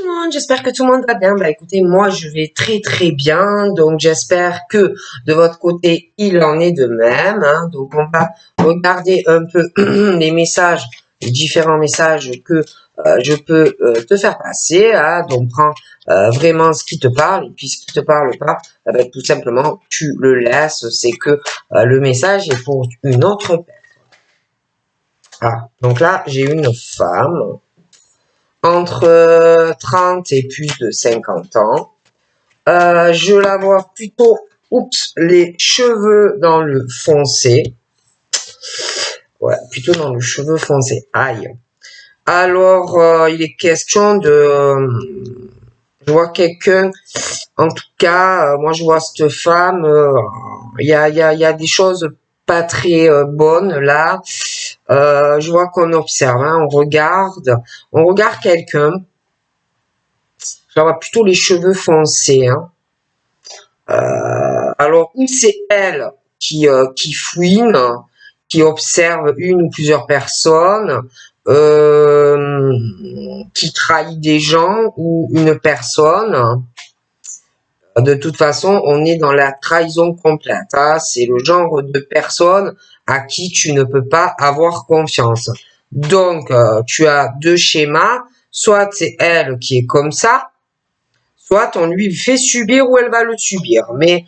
le monde, j'espère que tout le monde va bien. Bah écoutez, moi je vais très très bien, donc j'espère que de votre côté il en est de même. Hein. Donc on va regarder un peu les messages, les différents messages que je peux te faire passer. Hein. Donc prends vraiment ce qui te parle, et puis ce qui te parle pas, tout simplement tu le laisses. C'est que le message est pour une autre personne. Ah, donc là j'ai une femme entre 30 et plus de 50 ans. Je la vois plutôt, les cheveux dans le foncé. Ouais, plutôt dans le cheveu foncé. Aïe. Alors, il est question de... je vois quelqu'un, en tout cas, moi je vois cette femme, il y a des choses pas très bonnes là. Je vois qu'on observe, hein, on regarde quelqu'un. Je vois plutôt les cheveux foncés. Hein. Alors, ou c'est elle qui fouine, qui observe une ou plusieurs personnes, qui trahit des gens ou une personne. De toute façon, on est dans la trahison complète. Hein. C'est le genre de personne à qui tu ne peux pas avoir confiance. Donc, tu as deux schémas. Soit c'est elle qui est comme ça, soit on lui fait subir ou elle va le subir. Mais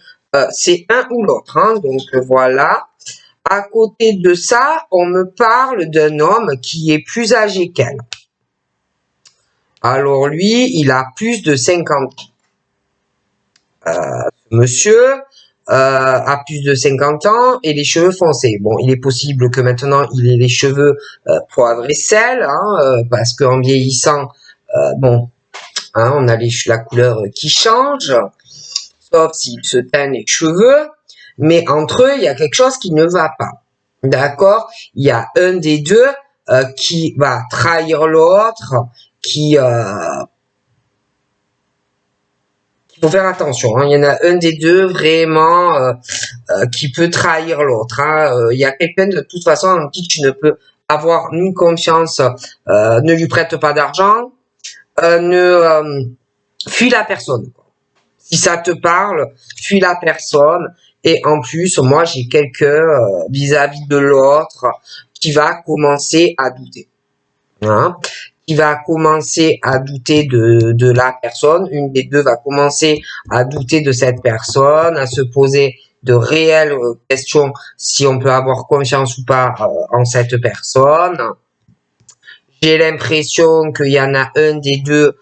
c'est un ou l'autre. Hein. Donc voilà. À côté de ça, on me parle d'un homme qui est plus âgé qu'elle. Alors lui, il a plus de 50 ans. Monsieur a plus de 50 ans et les cheveux foncés. Bon, il est possible que maintenant il ait les cheveux poivre et sel, hein, parce qu'en vieillissant, bon, hein, on a la couleur qui change, sauf s'il se teint les cheveux, mais entre eux, il y a quelque chose qui ne va pas. D'accord? Il y a un des deux qui va trahir l'autre, il faut faire attention. Hein. Il y en a un des deux vraiment qui peut trahir l'autre. Hein. Il y a quelqu'un de toute façon en qui tu ne peux avoir ni confiance, ne lui prête pas d'argent, fuis la personne. Si ça te parle, fuis la personne. Et en plus, moi, j'ai quelqu'un vis-à-vis de l'autre qui va commencer à douter. Hein, qui va commencer à douter de la personne. Une des deux va commencer à douter de cette personne, à se poser de réelles questions si on peut avoir confiance ou pas en cette personne. J'ai l'impression qu'il y en a un des deux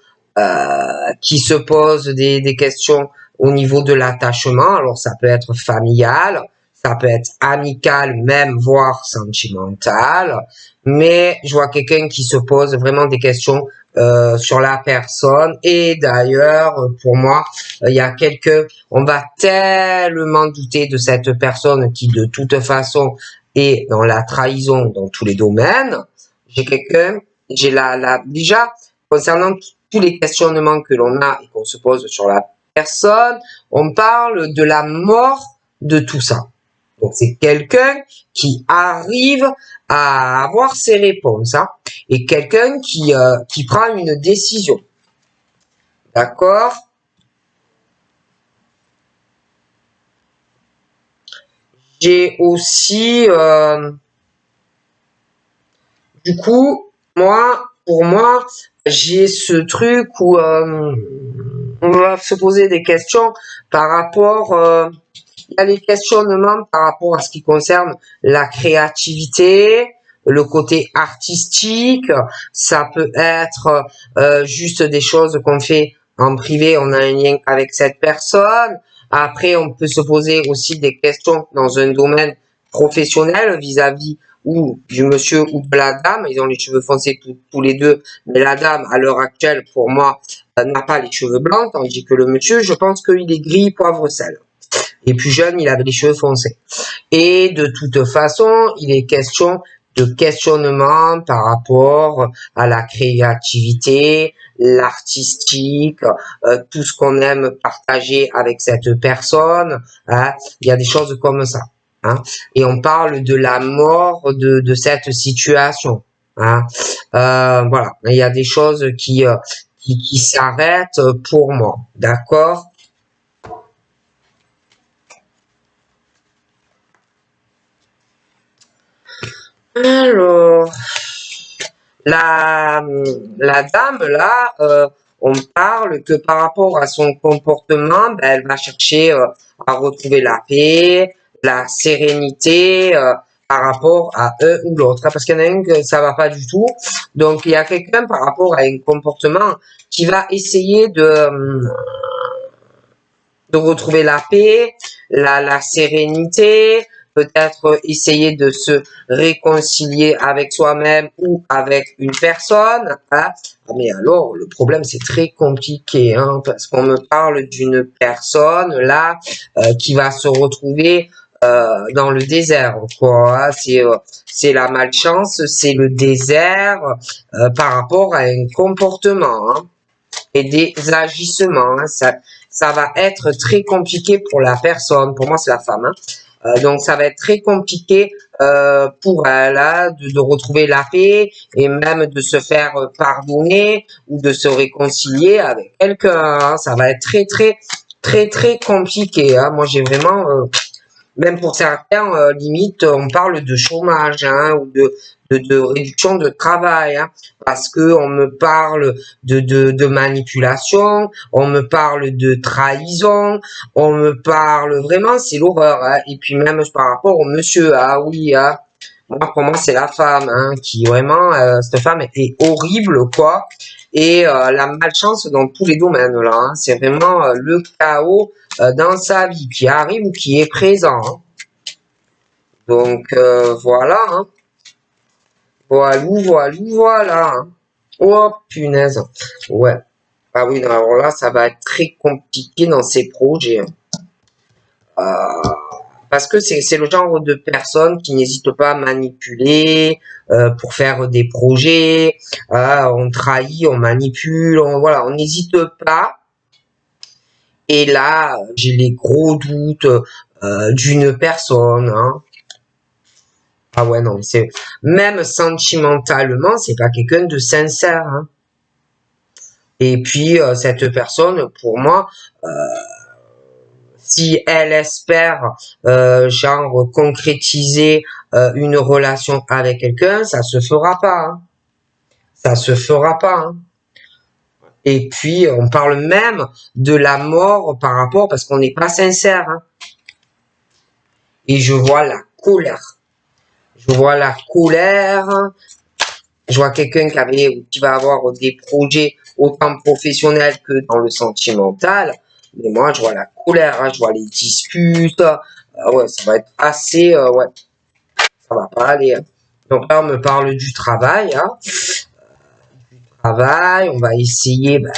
qui se pose des questions au niveau de l'attachement. Alors ça peut être familial, ça peut être amical, même voire sentimental. Mais je vois quelqu'un qui se pose vraiment des questions sur la personne. Et d'ailleurs, pour moi, il y a quelqu'un, on va tellement douter de cette personne qui de toute façon est dans la trahison dans tous les domaines. J'ai déjà, concernant tous les questionnements que l'on a et qu'on se pose sur la personne, on parle de la mort de tout ça. Donc c'est quelqu'un qui arrive à avoir ses réponses, hein, et quelqu'un qui prend une décision. D'accord? J'ai aussi, du coup, pour moi, j'ai ce truc où on va se poser des questions par rapport, il y a les questionnements par rapport à ce qui concerne la créativité, le côté artistique, ça peut être juste des choses qu'on fait en privé, on a un lien avec cette personne. Après, on peut se poser aussi des questions dans un domaine professionnel vis-à-vis ou du monsieur ou de la dame. Ils ont les cheveux foncés tous les deux, mais la dame, à l'heure actuelle, pour moi, n'a pas les cheveux blancs, tandis que le monsieur, je pense qu'il est gris poivre sel. Et plus jeune, il avait les cheveux foncés. Et de toute façon, il est question de questionnement par rapport à la créativité, l'artistique, tout ce qu'on aime partager avec cette personne. Hein. Il y a des choses comme ça. Hein. Et on parle de la mort de cette situation. Hein. Voilà, il y a des choses qui qui s'arrête pour moi. D'accord? Alors, la, la dame, là, on parle que par rapport à son comportement, ben, elle va chercher à retrouver la paix, la sérénité par rapport à eux ou l'autre. Parce qu'il y en a une que ça va pas du tout. Donc, il y a quelqu'un par rapport à un comportement qui va essayer de retrouver la paix, la sérénité, peut-être essayer de se réconcilier avec soi-même ou avec une personne. Hein. Mais alors, le problème, c'est très compliqué, hein, parce qu'on me parle d'une personne, là, qui va se retrouver dans le désert, quoi. C'est la malchance, c'est le désert par rapport à un comportement, hein, et des agissements. Hein. Ça va être très compliqué pour la personne. Pour moi, c'est la femme. Hein. Donc, ça va être très compliqué pour elle hein, de retrouver la paix et même de se faire pardonner ou de se réconcilier avec quelqu'un. Hein. Ça va être très compliqué. Hein. Moi, j'ai vraiment même pour certains, limite, on parle de chômage hein, ou de réduction de travail, hein, parce que on me parle de manipulation, on me parle de trahison, on me parle vraiment, c'est l'horreur. Hein, et puis même par rapport au monsieur, ah oui, hein, moi pour moi c'est la femme hein, qui vraiment, cette femme est horrible quoi. Et la malchance dans tous les domaines là, hein, c'est vraiment le chaos dans sa vie qui arrive ou qui est présent. Hein. Donc voilà, hein. Voilà. Hein. Oh punaise. Ouais. Ah oui, non, alors là, ça va être très compliqué dans ces projets. Hein. Parce que c'est le genre de personne qui n'hésite pas à manipuler pour faire des projets. On trahit, on manipule, voilà, on n'hésite pas. Et là, j'ai les gros doutes d'une personne. Hein. Ah ouais, non, c'est même sentimentalement, c'est pas quelqu'un de sincère. Hein. Et puis cette personne, pour moi, si elle espère genre concrétiser une relation avec quelqu'un, ça se fera pas. Hein. Ça se fera pas. Hein. Et puis on parle même de la mort par rapport parce qu'on n'est pas sincère. Hein. Et je vois la colère. Je vois la colère. Je vois quelqu'un qui va avoir des projets autant professionnels que dans le sentimental. Mais moi, je vois la colère, hein, je vois les disputes. Ouais, ça va être assez, ouais, ça va pas aller. Hein. Donc là, on me parle du travail. Hein. Travail, on va essayer que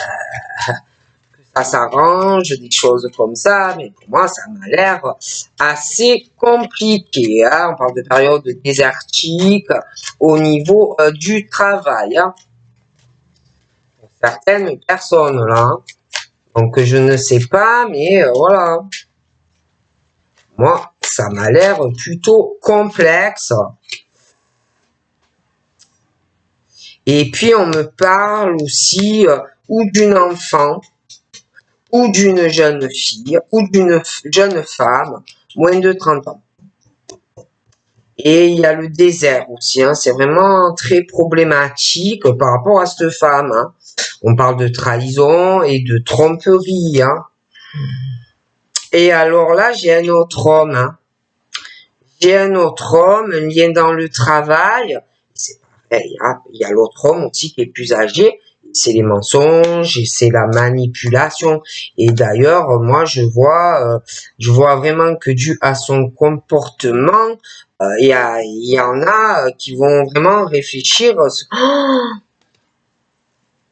ça s'arrange, des choses comme ça. Mais pour moi, ça m'a l'air assez compliqué. Hein. On parle de période désertique au niveau du travail. Hein. Certaines personnes là. Hein. Donc je ne sais pas, mais voilà. Moi, ça m'a l'air plutôt complexe. Et puis on me parle aussi ou d'une enfant, ou d'une jeune fille, ou d'une jeune femme, moins de 30 ans. Et il y a le désert aussi, hein. C'est vraiment très problématique par rapport à cette femme. Hein. On parle de trahison et de tromperie. Hein. Et alors là, j'ai un autre homme. Hein. J'ai un autre homme, un lien dans le travail. C'est pareil, hein. Il y a l'autre homme aussi qui est plus âgé. C'est les mensonges et c'est la manipulation. Et d'ailleurs, moi, je vois vraiment que dû à son comportement, il y en a qui vont vraiment réfléchir.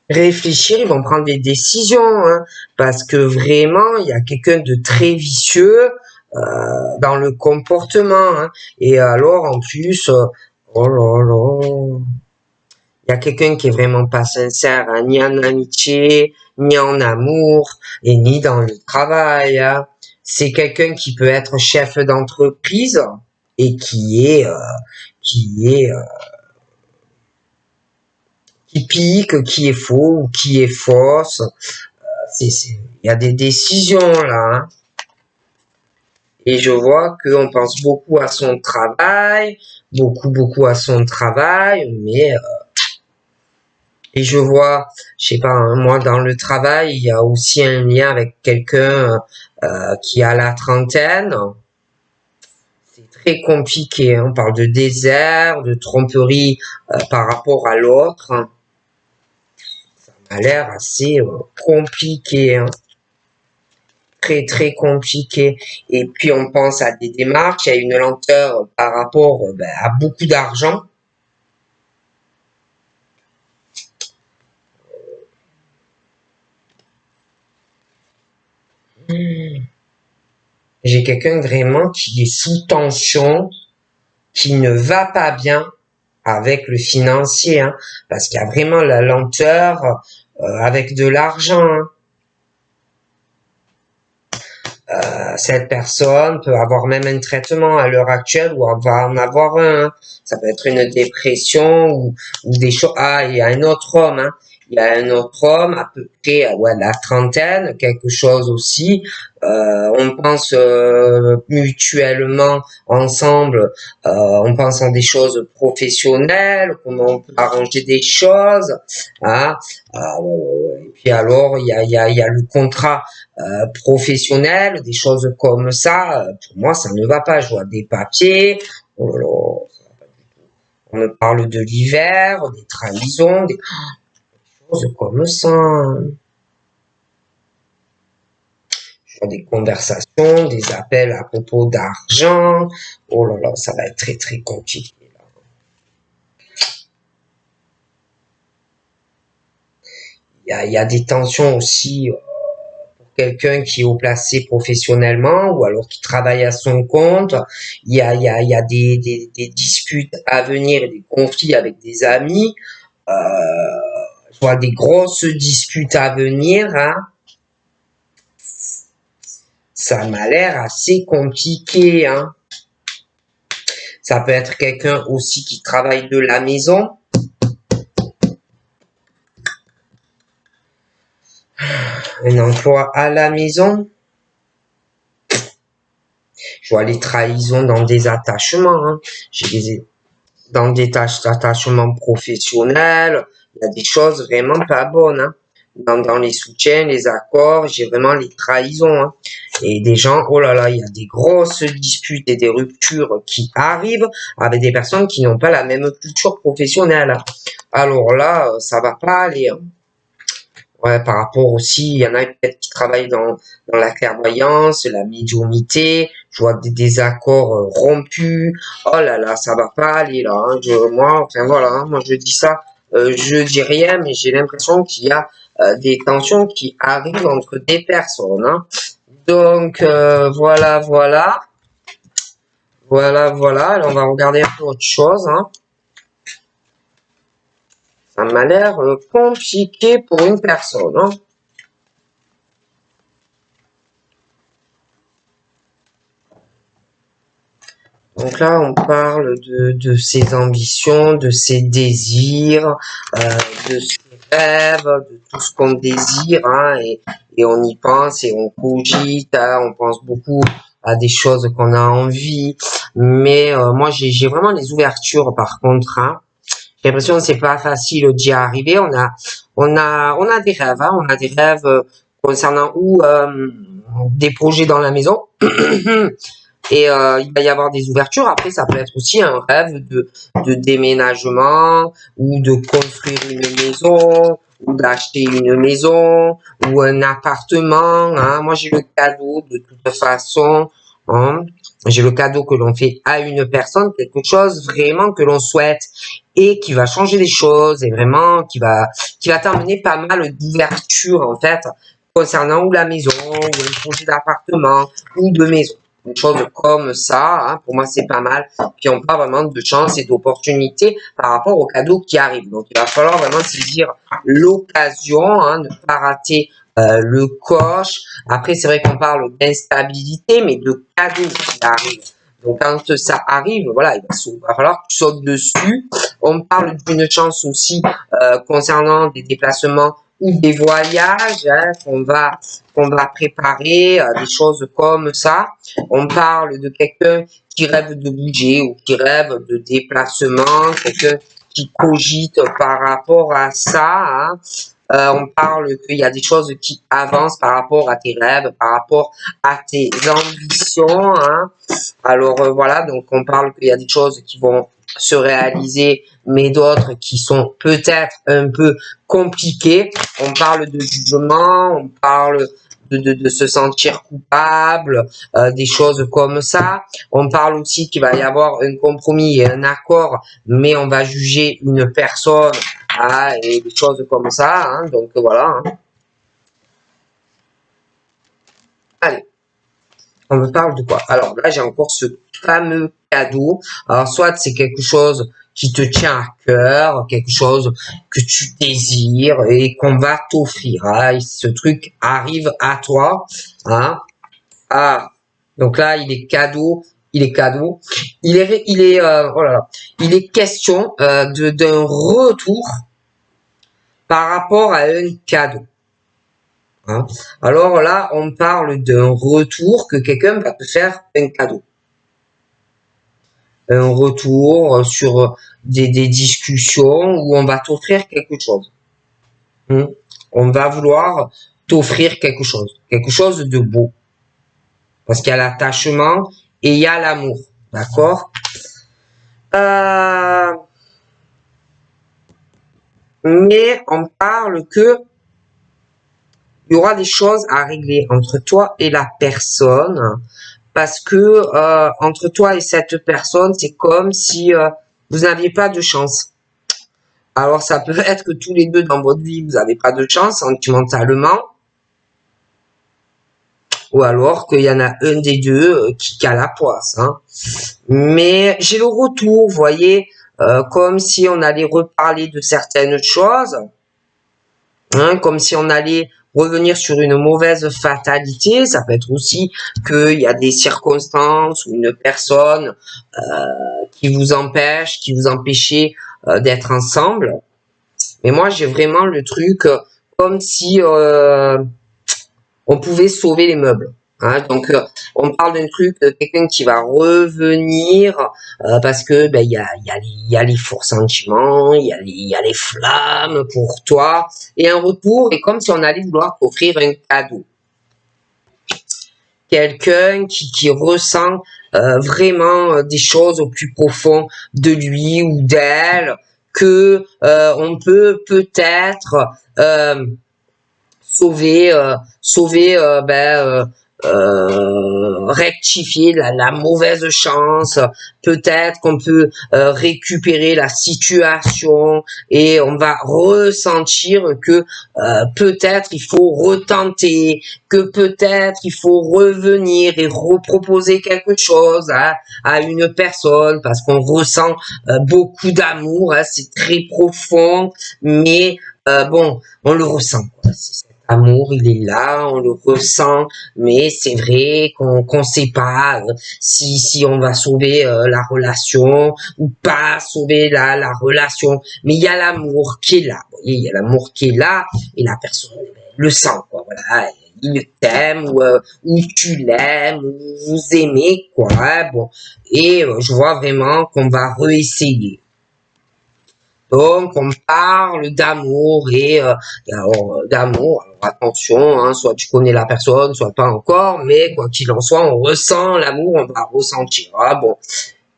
Réfléchir, ils vont prendre des décisions, hein, parce que vraiment, il y a quelqu'un de très vicieux dans le comportement. Hein, et alors, en plus, oh là là, il y a quelqu'un qui est vraiment pas sincère, hein, ni en amitié, ni en amour, et ni dans le travail. Hein. C'est quelqu'un qui peut être chef d'entreprise et qui est qui pique, qui est faux ou qui est fausse. Il y a des décisions là. Hein. Et je vois qu'on pense beaucoup à son travail, beaucoup à son travail, mais et je vois, je sais pas, hein, moi dans le travail, il y a aussi un lien avec quelqu'un qui a la trentaine. C'est très compliqué. Hein. On parle de désert, de tromperie par rapport à l'autre. Hein. Ça m'a l'air assez compliqué. Hein. Très compliqué. Et puis on pense à des démarches, il y a une lenteur par rapport à beaucoup d'argent. J'ai quelqu'un vraiment qui est sous tension, qui ne va pas bien avec le financier, hein, parce qu'il y a vraiment la lenteur avec de l'argent. Hein. Cette personne peut avoir même un traitement à l'heure actuelle ou va en avoir un. Hein. Ça peut être une dépression ou des choses. Ah, il y a un autre homme. Hein. Il y a un autre homme à peu près la trentaine, quelque chose aussi. On pense mutuellement ensemble. On pense en des choses professionnelles, comment on peut arranger des choses. Hein. Et puis alors il y a le contrat professionnel, des choses comme ça. Pour moi, ça ne va pas. Je vois des papiers. Oh là là, ça va pas du tout. On me parle de l'hiver, des trahisons, des choses comme ça. Je vois des conversations, des appels à propos d'argent. Oh là là, ça va être très compliqué. Il y a des tensions aussi quelqu'un qui est haut placé professionnellement ou alors qui travaille à son compte. Il y a des disputes à venir et des conflits avec des amis. Je vois des grosses disputes à venir. Hein. Ça m'a l'air assez compliqué. Hein. Ça peut être quelqu'un aussi qui travaille de la maison. Un emploi à la maison. Je vois les trahisons dans des attachements. Hein. Dans des attachements professionnels. Il y a des choses vraiment pas bonnes. Hein. Dans les soutiens, les accords, j'ai vraiment les trahisons. Hein. Et des gens, oh là là, il y a des grosses disputes et des ruptures qui arrivent avec des personnes qui n'ont pas la même culture professionnelle. Alors là, ça va pas aller. Hein. Ouais, par rapport aussi, il y en a peut-être qui travaillent dans la clairvoyance, la médiumnité, je vois des accords rompus, oh là là, ça va pas aller là, hein. Moi, enfin voilà, hein, moi je dis ça, je dis rien, mais j'ai l'impression qu'il y a des tensions qui arrivent entre des personnes, hein. Donc, voilà, alors on va regarder un peu autre chose, hein. Ça m'a l'air compliqué pour une personne, hein. Donc là, on parle de ses ambitions, de ses désirs, de ses rêves, de tout ce qu'on désire, hein, et on y pense et on cogite, hein, on pense beaucoup à des choses qu'on a envie. Mais moi, j'ai vraiment les ouvertures par contre. Hein. J'ai l'impression que c'est pas facile d'y arriver. On a des rêves, hein, on a des rêves concernant des projets dans la maison. Et il va y avoir des ouvertures. Après, ça peut être aussi un rêve de déménagement ou de construire une maison ou d'acheter une maison ou un appartement. Hein. Moi, j'ai le cadeau de toute façon. Hein. J'ai le cadeau que l'on fait à une personne, quelque chose vraiment que l'on souhaite et qui va changer les choses et vraiment qui va t'amener pas mal d'ouvertures en fait concernant ou la maison ou un projet d'appartement ou de maison. Une chose comme ça, hein, pour moi c'est pas mal. Puis on parle vraiment de chance et d'opportunité par rapport aux cadeaux qui arrivent. Donc il va falloir vraiment saisir l'occasion, hein, ne pas rater le coche. Après c'est vrai qu'on parle d'instabilité, mais de cadeaux qui arrivent. Donc quand ça arrive, voilà, il va falloir que tu sautes dessus. On parle d'une chance aussi concernant des déplacements ou des voyages hein, qu'on va préparer, des choses comme ça. On parle de quelqu'un qui rêve de bouger ou qui rêve de déplacement, quelqu'un qui cogite par rapport à ça. Hein. On parle qu'il y a des choses qui avancent par rapport à tes rêves, par rapport à tes ambitions. Hein. Alors voilà, donc on parle qu'il y a des choses qui vont se réaliser, mais d'autres qui sont peut-être un peu compliquées. On parle de jugement, on parle de se sentir coupable, des choses comme ça. On parle aussi qu'il va y avoir un compromis et un accord, mais on va juger une personne et des choses comme ça. Hein, donc voilà. Hein. Allez. On me parle de quoi? Alors là, j'ai encore ce fameux cadeau. Alors soit c'est quelque chose qui te tient à cœur, quelque chose que tu désires et qu'on va t'offrir. Hein. Ce truc arrive à toi. Hein. Ah, donc là, il est cadeau. Il est cadeau. Oh là là. Il est question d'un retour par rapport à un cadeau. Hein. Alors là, on parle d'un retour que quelqu'un va te faire un cadeau. Un retour sur des discussions où on va t'offrir quelque chose. Hein. On va vouloir t'offrir quelque chose de beau. Parce qu'il y a l'attachement et il y a l'amour. D'accord? Mais on parle que il y aura des choses à régler entre toi et la personne parce que entre toi et cette personne, c'est comme si vous n'aviez pas de chance. Alors ça peut être que tous les deux dans votre vie, vous n'avez pas de chance sentimentalement, ou alors qu'il y en a un des deux qui a la poisse. Hein. Mais j'ai le retour, vous voyez, comme si on allait reparler de certaines choses, hein, comme si on allait revenir sur une mauvaise fatalité. Ça peut être aussi qu'il y a des circonstances ou une personne qui vous empêchait d'être ensemble. Mais moi, j'ai vraiment le truc comme si on pouvait sauver les meubles. Hein, donc, on parle d'un truc de quelqu'un qui va revenir parce que il y a les forts sentiments, il y a les flammes pour toi et un retour. Et comme si on allait vouloir t'offrir un cadeau. Quelqu'un qui ressent vraiment des choses au plus profond de lui ou d'elle que on peut peut-être rectifier la mauvaise chance, peut-être qu'on peut récupérer la situation et on va ressentir que peut-être il faut retenter, que peut-être il faut revenir et reproposer quelque chose à une personne parce qu'on ressent beaucoup d'amour, hein, c'est très profond, mais bon, on le ressent. Cet amour, il est là, on le ressent, mais c'est vrai qu'on sait pas si on va sauver la relation ou pas sauver la relation. Mais il y a l'amour qui est là. Vous voyez, il y a l'amour qui est là et la personne le sent. Quoi, voilà. Il t'aime ou tu l'aimes ou vous aimez quoi. Hein, bon, et je vois vraiment qu'on va réessayer. Donc, on parle d'amour et d'amour. Alors, attention, hein, soit tu connais la personne, soit pas encore, mais quoi qu'il en soit, on ressent l'amour, on va ressentir. Ah, bon.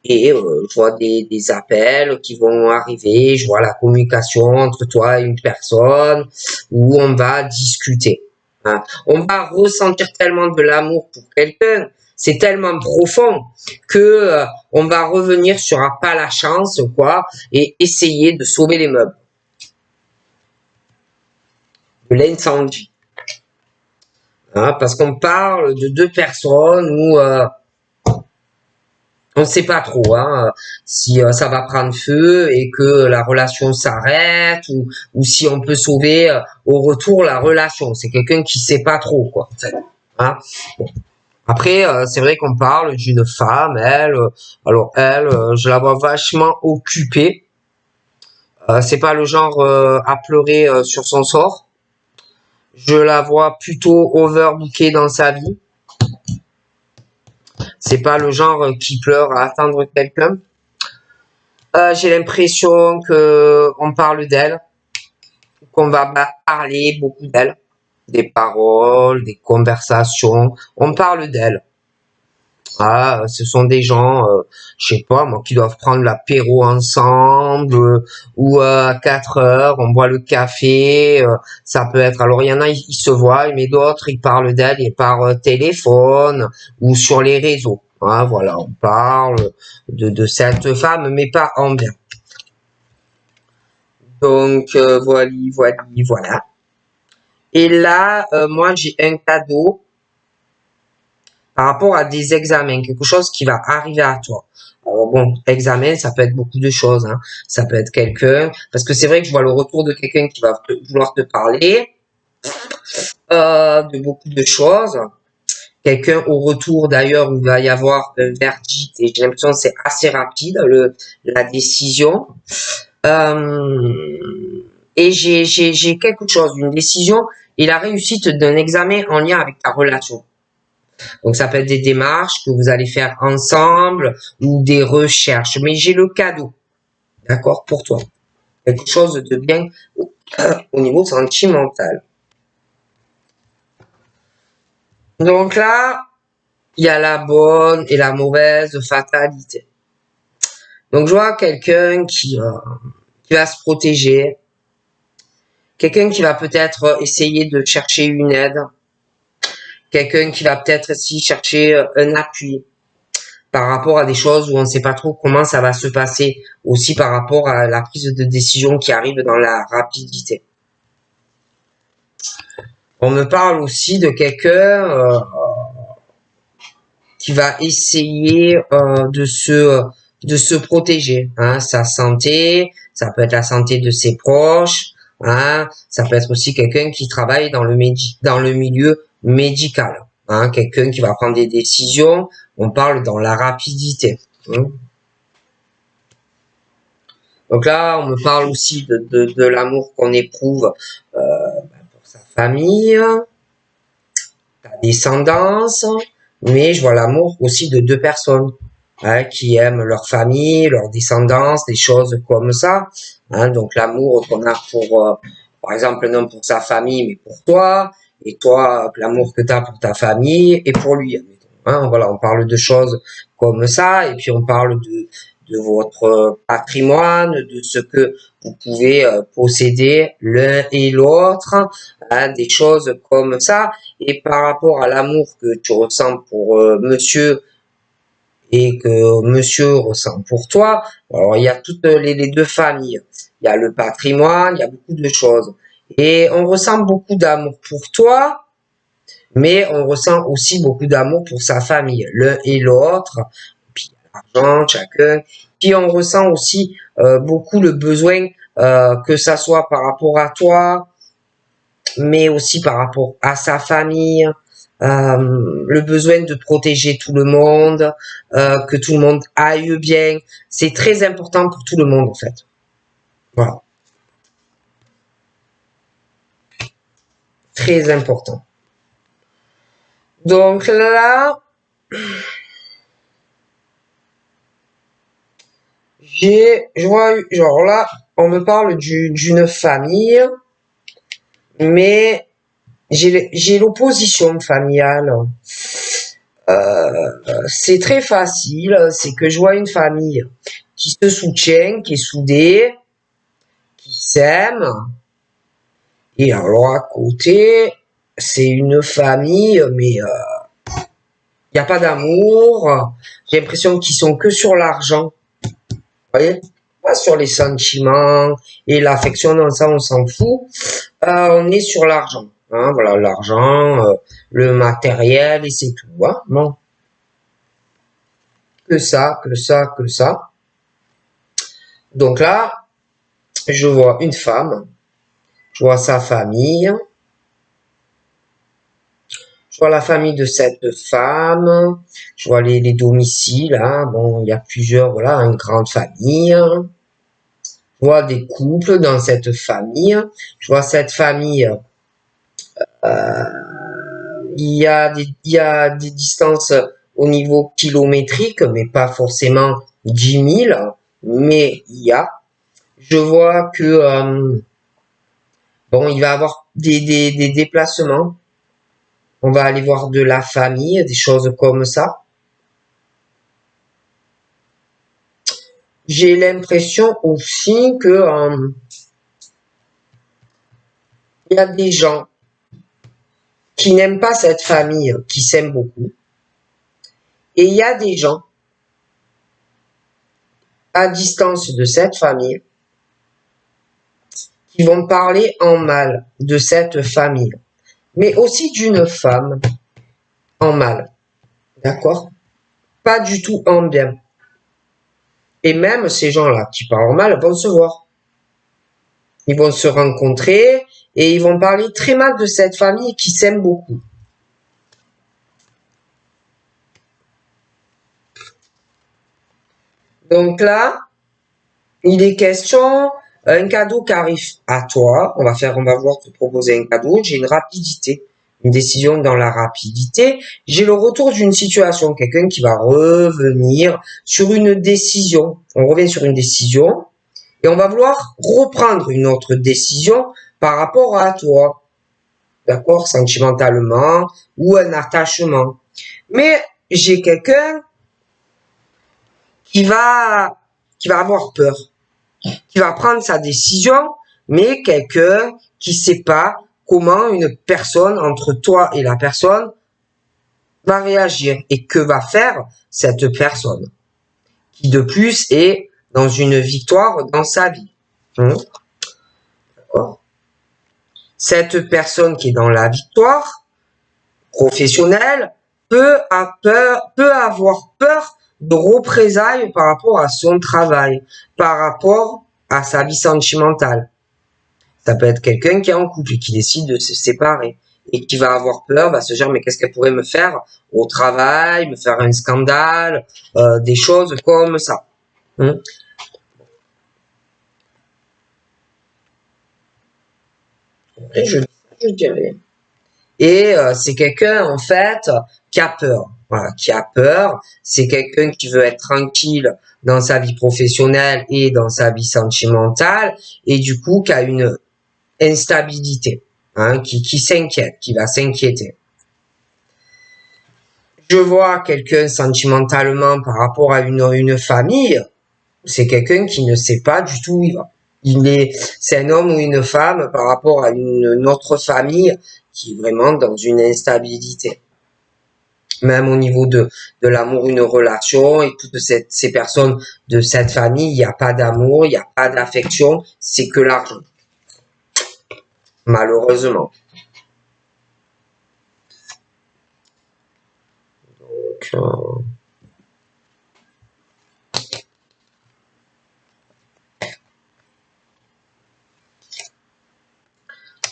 Et je vois des appels qui vont arriver, je vois la communication entre toi et une personne où on va discuter. Hein. On va ressentir tellement de l'amour pour quelqu'un, c'est tellement profond que on va revenir sur un pas la chance quoi et essayer de sauver les meubles. De l'incendie. Hein, parce qu'on parle de deux personnes où on ne sait pas trop hein, si ça va prendre feu et que la relation s'arrête ou si on peut sauver au retour la relation. C'est quelqu'un qui sait pas trop quoi. En fait. Hein. Bon. Après, c'est vrai qu'on parle d'une femme, elle, alors elle, je la vois vachement occupée. C'est pas le genre à pleurer sur son sort. Je la vois plutôt overbookée dans sa vie. C'est pas le genre qui pleure à attendre quelqu'un. J'ai l'impression que on parle d'elle, qu'on va parler beaucoup d'elle, des paroles, des conversations. On parle d'elle. Ah, ce sont des gens, je sais pas moi, qui doivent prendre l'apéro ensemble, ou à 4 heures, on boit le café. Ça peut être. Alors il y en a, ils se voient, mais d'autres, ils parlent d'elle et par téléphone ou sur les réseaux. Ah, voilà, on parle de cette femme, mais pas en bien. Donc voilà, voilà, voilà. Et là, moi j'ai un cadeau par rapport à des examens, quelque chose qui va arriver à toi. Alors bon, examen, ça peut être beaucoup de choses, hein. Ça peut être quelqu'un, parce que c'est vrai que je vois le retour de quelqu'un qui va vouloir te parler de beaucoup de choses. Quelqu'un au retour d'ailleurs où il va y avoir un verdict et j'ai l'impression que c'est assez rapide la décision. Et j'ai quelque chose, une décision et la réussite d'un examen en lien avec ta relation. Donc ça peut être des démarches que vous allez faire ensemble ou des recherches. Mais j'ai le cadeau, d'accord, pour toi. Quelque chose de bien au niveau sentimental. Donc là, il y a la bonne et la mauvaise fatalité. Donc je vois quelqu'un qui va se protéger, quelqu'un qui va peut-être essayer de chercher une aide, quelqu'un qui va peut-être aussi chercher un appui par rapport à des choses où on ne sait pas trop comment ça va se passer, aussi par rapport à la prise de décision qui arrive dans la rapidité. On me parle aussi de quelqu'un qui va essayer de se protéger, hein, sa santé, ça peut être la santé de ses proches, hein, ça peut être aussi quelqu'un qui travaille dans dans le milieu médical, hein, quelqu'un qui va prendre des décisions. On parle dans la rapidité. Hein. Donc là, on me parle aussi de l'amour qu'on éprouve pour sa famille, sa descendance, mais je vois l'amour aussi de deux personnes hein, qui aiment leur famille, leur descendance, des choses comme ça. Hein, donc l'amour qu'on a pour, par exemple, non pour sa famille, mais pour toi, et toi, l'amour que tu as pour ta famille et pour lui. Hein, voilà, on parle de choses comme ça, et puis on parle de votre patrimoine, de ce que vous pouvez posséder l'un et l'autre, hein, des choses comme ça. Et par rapport à l'amour que tu ressens pour monsieur et que monsieur ressent pour toi, alors il y a toutes les deux familles. Il y a le patrimoine, il y a beaucoup de choses. Et on ressent beaucoup d'amour pour toi, mais on ressent aussi beaucoup d'amour pour sa famille, l'un et l'autre. Puis l'argent, chacun. Puis on ressent aussi beaucoup le besoin que ça soit par rapport à toi, mais aussi par rapport à sa famille, le besoin de protéger tout le monde, que tout le monde aille bien. C'est très important pour tout le monde en fait. Voilà, très important. Donc là, je vois, genre là, on me parle d'une famille, mais j'ai l'opposition familiale. C'est très facile, c'est que je vois une famille qui se soutient, qui est soudée, qui s'aime, et alors à côté, c'est une famille, mais il n'y a pas d'amour, j'ai l'impression qu'ils sont que sur l'argent, vous voyez, pas sur les sentiments et l'affection, non, ça on s'en fout, on est sur l'argent, hein, voilà, l'argent, le matériel, et c'est tout, hein, bon. Que ça, que ça, que ça. Donc là, je vois une femme, je vois sa famille, Je vois la famille de cette femme. Je vois les domiciles. Hein. Bon, il y a plusieurs, voilà, une grande famille. Je vois des couples dans cette famille. Je vois cette famille. Il y a des distances au niveau kilométrique, mais pas forcément 10 000. Mais il y a. Je vois que bon, il va y avoir des déplacements. On va aller voir de la famille, des choses comme ça. J'ai l'impression aussi que il y a des gens qui n'aiment pas cette famille, qui s'aiment beaucoup. Et il y a des gens à distance de cette famille qui vont parler en mal de cette famille, mais aussi d'une femme en mal. D'accord? Pas du tout en bien. Et même ces gens-là qui parlent en mal vont se voir. Ils vont se rencontrer et ils vont parler très mal de cette famille qui s'aime beaucoup. Donc là, il est question un cadeau qui arrive à toi. On va vouloir te proposer un cadeau. J'ai une rapidité, une décision dans la rapidité. J'ai le retour d'une situation, quelqu'un qui va revenir sur une décision. On revient sur une décision et on va vouloir reprendre une autre décision par rapport à toi. D'accord? Sentimentalement ou un attachement. Mais j'ai quelqu'un qui va, qui va avoir peur, qui va prendre sa décision, mais quelqu'un qui sait pas comment une personne, entre toi et la personne, va réagir et que va faire cette personne, qui de plus est dans une victoire dans sa vie. D'accord. Cette personne qui est dans la victoire professionnelle peut avoir peur de représailles par rapport à son travail, par rapport à sa vie sentimentale. Ça peut être quelqu'un qui est en couple et qui décide de se séparer et qui va avoir peur, va se dire mais qu'est-ce qu'elle pourrait me faire au travail, me faire un scandale, des choses comme ça. Et je dirais. Et c'est quelqu'un en fait qui a peur. Voilà, qui a peur. C'est quelqu'un qui veut être tranquille dans sa vie professionnelle et dans sa vie sentimentale et du coup qui a une instabilité, hein, qui s'inquiète, qui va s'inquiéter. Je vois quelqu'un sentimentalement par rapport à une famille, c'est quelqu'un qui ne sait pas du tout où il va. C'est un homme ou une femme par rapport à une autre famille qui est vraiment dans une instabilité. Même au niveau de l'amour, une relation et toutes ces personnes de cette famille, il n'y a pas d'amour, il n'y a pas d'affection, c'est que l'argent. Malheureusement. Donc,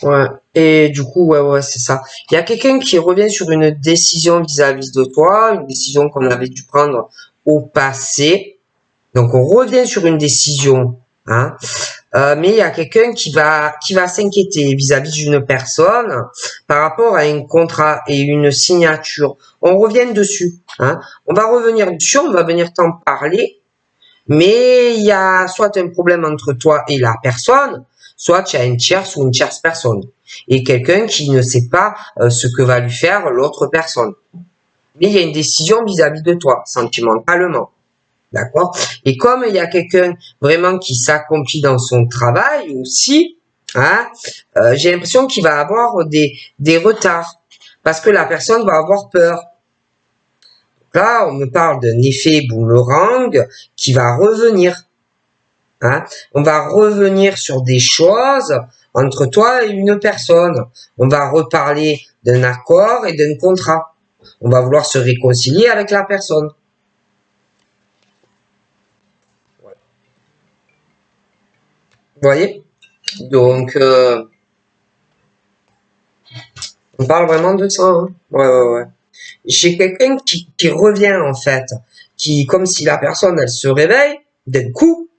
ouais. Et du coup, ouais, c'est ça. Il y a quelqu'un qui revient sur une décision vis-à-vis de toi, une décision qu'on avait dû prendre au passé. Donc, on revient sur une décision, hein. Mais il y a quelqu'un qui va s'inquiéter vis-à-vis d'une personne par rapport à un contrat et une signature. On revient dessus, hein. On va revenir dessus, on va venir t'en parler. Mais il y a soit un problème entre toi et la personne, soit tu as une tierce ou une tierce personne. Et quelqu'un qui ne sait pas ce que va lui faire l'autre personne. Mais il y a une décision vis-à-vis de toi, sentimentalement. D'accord? Et comme il y a quelqu'un vraiment qui s'accomplit dans son travail aussi, hein, j'ai l'impression qu'il va avoir des retards. Parce que la personne va avoir peur. Là, on me parle d'un effet boomerang qui va revenir. Hein. On va revenir sur des choses entre toi et une personne. On va reparler d'un accord et d'un contrat. On va vouloir se réconcilier avec la personne. Vous voyez? Donc, On parle vraiment de ça, hein. Ouais. J'ai quelqu'un qui revient, en fait, comme si la personne, elle se réveille d'un coup,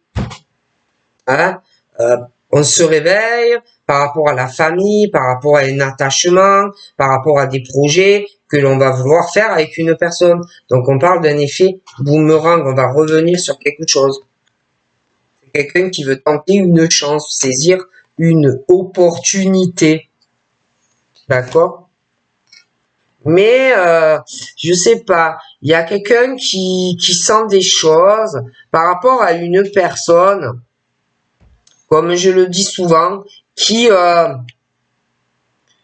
hein, euh, on se réveille par rapport à la famille, par rapport à un attachement, par rapport à des projets que l'on va vouloir faire avec une personne. Donc on parle d'un effet boomerang, on va revenir sur quelque chose. C'est quelqu'un qui veut tenter une chance, saisir une opportunité. D'accord? Mais je sais pas, il y a quelqu'un qui sent des choses par rapport à une personne, comme je le dis souvent, qui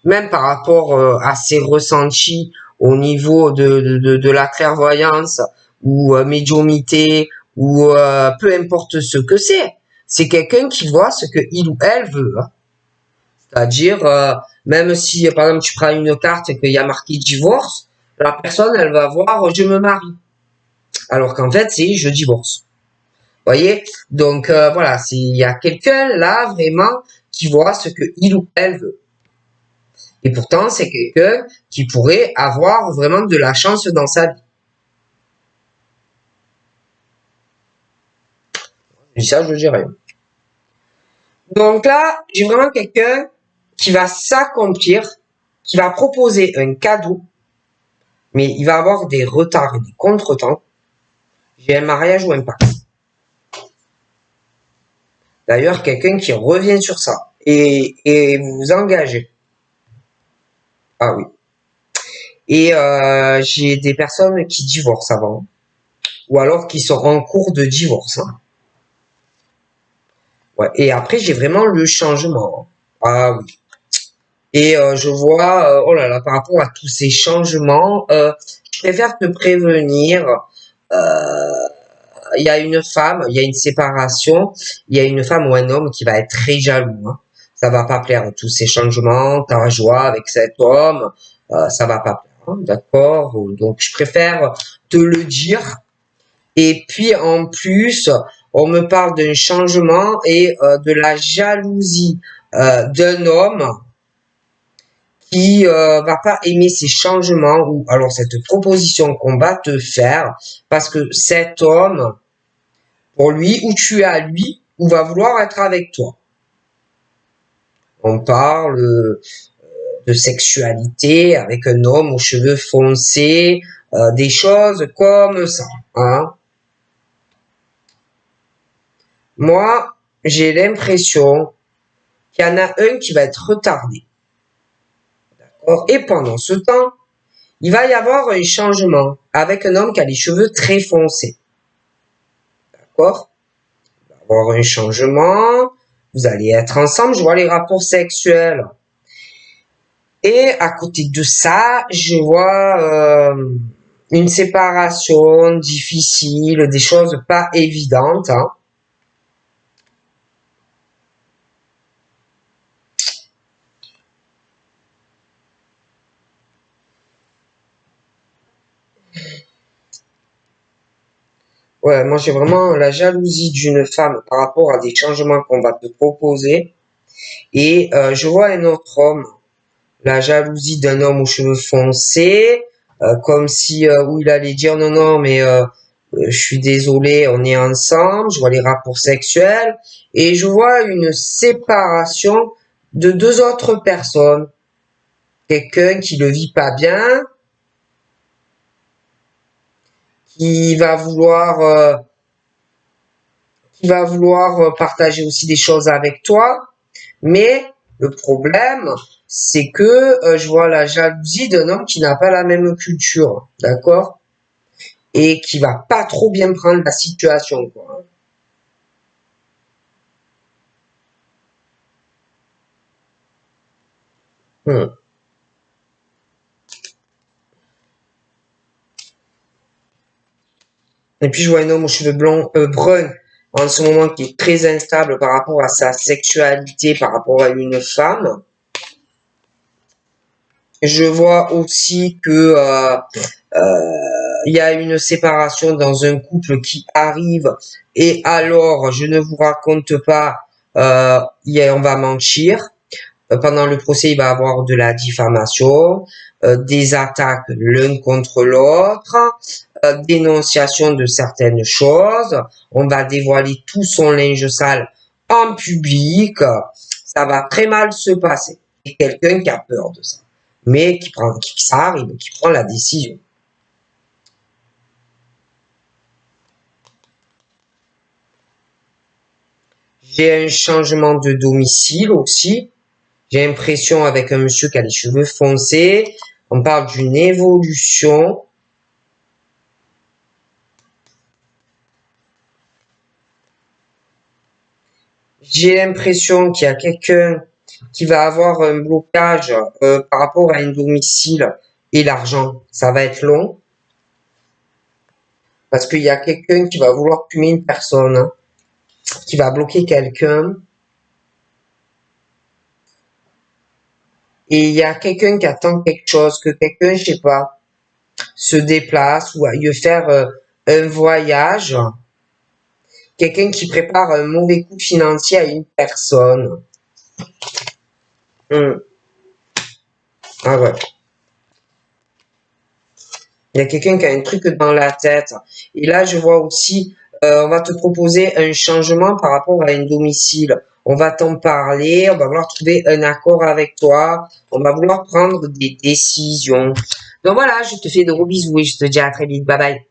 même par rapport à ses ressentis au niveau de la clairvoyance ou médiumnité ou peu importe ce que c'est quelqu'un qui voit ce que il ou elle veut, hein. C'est-à-dire, même si, par exemple, tu prends une carte et qu'il y a marqué divorce, la personne, elle va voir je me marie. Alors qu'en fait, c'est je divorce. Vous voyez? Donc, voilà, il y a quelqu'un là, vraiment, qui voit ce que il ou elle veut. Et pourtant, c'est quelqu'un qui pourrait avoir vraiment de la chance dans sa vie. Je dis ça, je dis rien. Donc là, j'ai vraiment quelqu'un qui va s'accomplir, qui va proposer un cadeau, mais il va avoir des retards et des contretemps. J'ai un mariage ou un pacte. D'ailleurs, quelqu'un qui revient sur ça et vous vous engagez. Ah oui. Et j'ai des personnes qui divorcent avant, ou alors qui sont en cours de divorce, hein. Ouais. Et après, j'ai vraiment le changement. Ah oui. Et je vois, oh là là, par rapport à tous ces changements, je préfère te prévenir. Euh, il y a une femme, il y a une séparation, il y a une femme ou un homme qui va être très jaloux, hein. Ça va pas plaire, tous ces changements, ta joie avec cet homme, ça va pas plaire, hein, d'accord? Donc je préfère te le dire. Et puis en plus, on me parle d'un changement et de la jalousie d'un homme qui va pas aimer ces changements ou alors cette proposition qu'on va te faire parce que cet homme, pour lui, ou tu es à lui, ou va vouloir être avec toi. On parle de sexualité avec un homme aux cheveux foncés, des choses comme ça, hein. Moi, j'ai l'impression qu'il y en a un qui va être retardé. D'accord? Et pendant ce temps, il va y avoir un changement avec un homme qui a les cheveux très foncés. D'accord? Il va y avoir un changement, vous allez être ensemble, je vois les rapports sexuels. Et à côté de ça, je vois une séparation difficile, des choses pas évidentes, hein. Ouais, moi j'ai vraiment la jalousie d'une femme par rapport à des changements qu'on va te proposer. Et je vois un autre homme, la jalousie d'un homme aux cheveux foncés, comme si où il allait dire non, non, mais je suis désolé, on est ensemble. Je vois les rapports sexuels et je vois une séparation de deux autres personnes. Quelqu'un qui le vit pas bien, qui va vouloir partager aussi des choses avec toi. Mais le problème, c'est que je vois la jalousie d'un homme qui n'a pas la même culture, d'accord? Et qui va pas trop bien prendre la situation, quoi. Hmm. Et puis je vois un homme aux cheveux blancs, bruns, en ce moment qui est très instable par rapport à sa sexualité, par rapport à une femme. Je vois aussi que il y a une séparation dans un couple qui arrive et alors je ne vous raconte pas, on va mentir. Pendant le procès, il va y avoir de la diffamation, des attaques l'un contre l'autre, dénonciation de certaines choses. On va dévoiler tout son linge sale en public. Ça va très mal se passer. Et quelqu'un qui a peur de ça, mais qui ça arrive, qui prend la décision. J'ai un changement de domicile aussi. J'ai l'impression avec un monsieur qui a les cheveux foncés. On parle d'une évolution. J'ai l'impression qu'il y a quelqu'un qui va avoir un blocage par rapport à un domicile et l'argent. Ça va être long. Parce qu'il y a quelqu'un qui va vouloir tuer une personne, hein, qui va bloquer quelqu'un. Et il y a quelqu'un qui attend quelque chose, que quelqu'un, je sais pas, se déplace ou aille faire un voyage. Quelqu'un qui prépare un mauvais coup financier à une personne. Ah ouais. Il y a quelqu'un qui a un truc dans la tête. Et là, je vois aussi, on va te proposer un changement par rapport à un domicile. On va t'en parler, on va vouloir trouver un accord avec toi, on va vouloir prendre des décisions. Donc voilà, je te fais de gros bisous et je te dis à très vite. Bye bye.